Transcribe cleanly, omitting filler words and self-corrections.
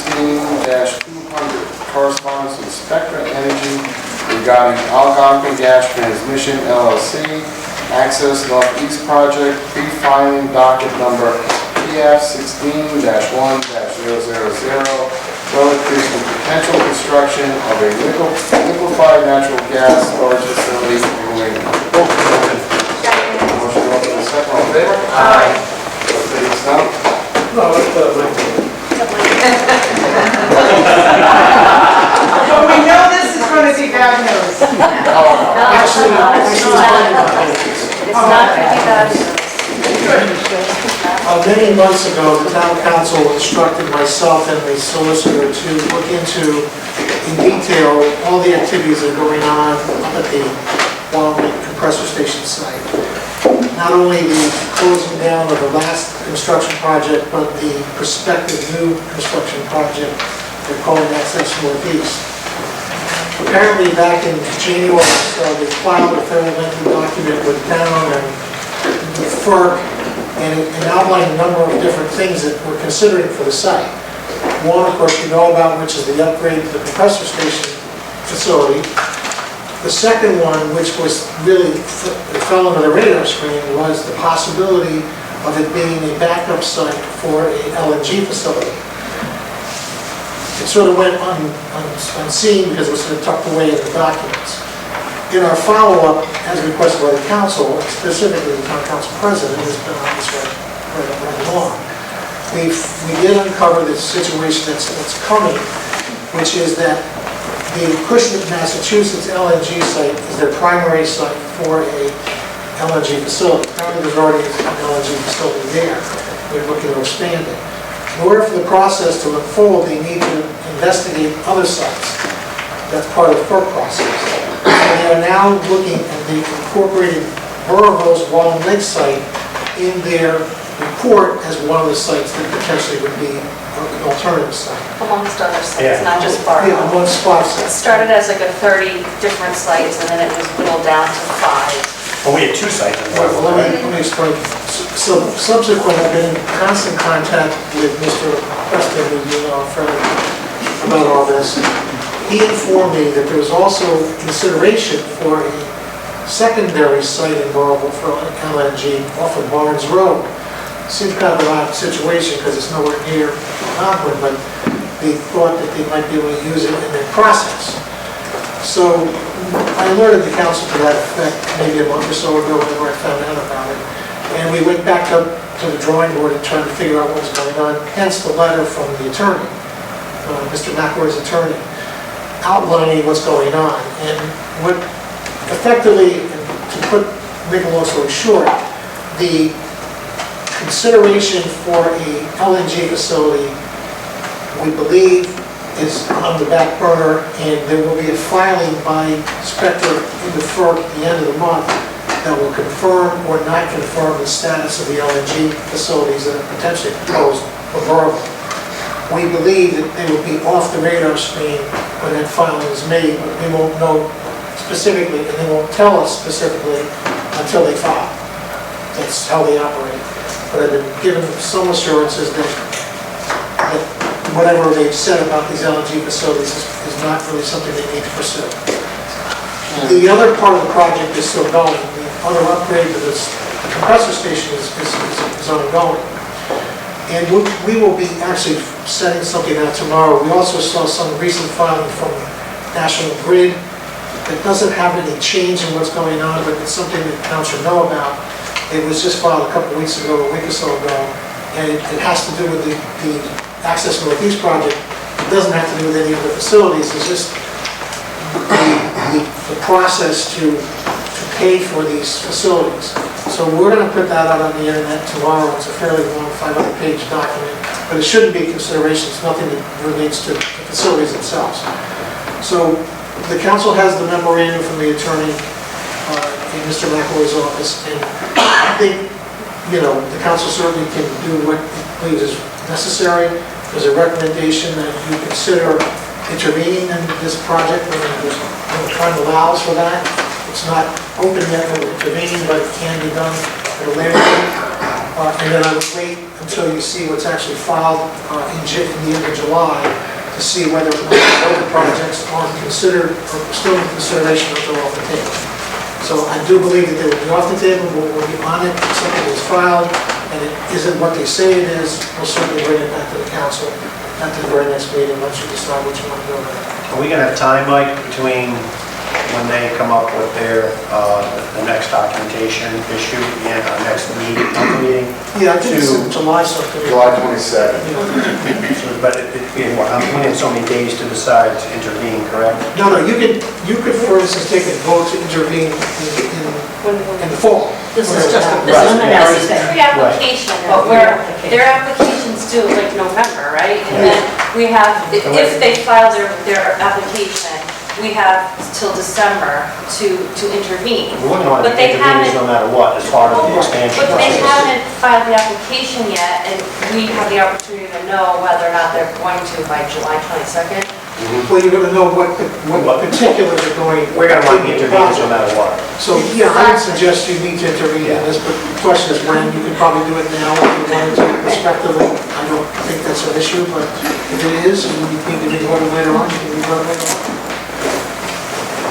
2016-200, correspondence with Spectra Energy regarding Algonquin Gas Transmission LLC, Access Northeast Project, pre-filing docket number PF 16-1-000, relative to potential construction of a liquefied natural gas storage facility in New England. Motion open and second, all in favor? Aye. Please, no? No, let's But we know this is going to be bad news. Actually, It's not going to be bad. many months ago, the town council instructed myself and the solicitor to look into, in detail, all the activities that are going on up at the Burrillville compressor station site. Not only the closing down of the last construction project, but the prospective new construction project they're calling Access Northeast. Apparently back in January, they filed a fairly lengthy document with the town and the FERC, and it outlined a number of different things that we're considering for the site. One, of course, you know about, which is the upgrade to the compressor station facility. The second one, which was really fell under the radar screen, was the possibility of it being a backup site for a LNG facility. It sort of went unseen because it was sort of tucked away in the documents. In our follow-up, as requested by the council, specifically the town council president, who's been on this right along, we did uncover the situation that's coming, which is that the Cushman, Massachusetts LNG site is their primary site for a LNG facility. Apparently there's already an LNG facility there. They're looking to expand it. In order for the process to unfold, they need to investigate other sites. That's part of the FERC process. They are now looking at the incorporated Burrillville's Wallen Lake site in their report as one of the sites that potentially would be an alternative site. Amongst other sites, not just Burrillville. Yeah, one spot site. It started as like a 30 different sites, and then it was whittled down to 5. Well, we had 2 sites in Well, Burrillville, let me explain. So subsequently, I've been in constant contact with Mr. Preston, who you know fairly about all this. He informed me that there was also consideration for a secondary site in Burrillville for LNG off of Barnes Road. Seems kind of an odd situation because it's nowhere near Concord, but they thought that they might be able to use it in their process. So I alerted the council to that effect maybe a month or so ago whenever I found out about it. And we went back up to the drawing board and tried to figure out what was going on, hence the letter from the attorney, Mr. McElroy's attorney, outlining what's going on. And what effectively, to make a long story short, the consideration for a LNG facility, we believe, is on the back burner, and there will be a filing by Spectra into FERC at the end of the month that will confirm or not confirm the status of the LNG facilities that are potentially proposed for Burrillville. We believe that they will be off the radar screen when that filing is made, but we won't know specifically, and they won't tell us specifically until they file. That's how they operate. But I've been given some assurances that whatever they've said about these LNG facilities is not really something they need to pursue. The other part of the project is still going. The other upgrade to the compressor station is ongoing. And we will be actually setting something out tomorrow. We also saw some recent filing from National Grid that doesn't have any change in what's going on, but it's something that towns should know about. It was just filed a couple weeks ago, a week or so ago, and it has to do with the Access Northeast project. It doesn't have to do with any of the facilities. It's just the process to pay for these facilities. So we're going to put that out on the internet tomorrow. It's a fairly long 500-page document, but it shouldn't be a consideration. It's nothing that relates to the facilities themselves. So the council has the memorandum from the attorney in Mr. McElroy's office, and I think, you know, the council certainly can do what it believes is necessary. There's a recommendation that you consider intervening in this project when the time allows for that. It's not open yet for intervening, but it can be done at a later date. And then I would wait until you see what's actually filed in the end of July to see whether or not other projects are considered, or still in consideration or they're off the table. So I do believe that they will be off the table, we'll be on it, if something is filed, and it isn't what they say it is, we'll certainly bring it back to the council at the very next meeting, once you decide what you want to do with it. Are we gonna have time, Mike, between when they come up with their, the next documentation issue and our next meeting, Yeah, I think it's in July something. July 22nd. But we have so many days to decide to intervene, correct? No, you could, for instance, take a vote to intervene in the fall. This is just, Right. This is pre-application, but their application's due like November, right? And then we have, if they file their application, we have till December to intervene. We wouldn't want to But they intervene no matter what, as part of the expansion But they process. haven't filed the application yet, and we have the opportunity to know whether or not they're going to by July 22nd. Well, you're gonna know what particulars are going. We're gonna want to intervene no matter what. So, yeah, I would suggest you need to intervene in this, but the question is when. You can probably do it now if you wanted to respectively. I don't think that's an issue, but if it is, and you need to be voted later on, you can be voted later on.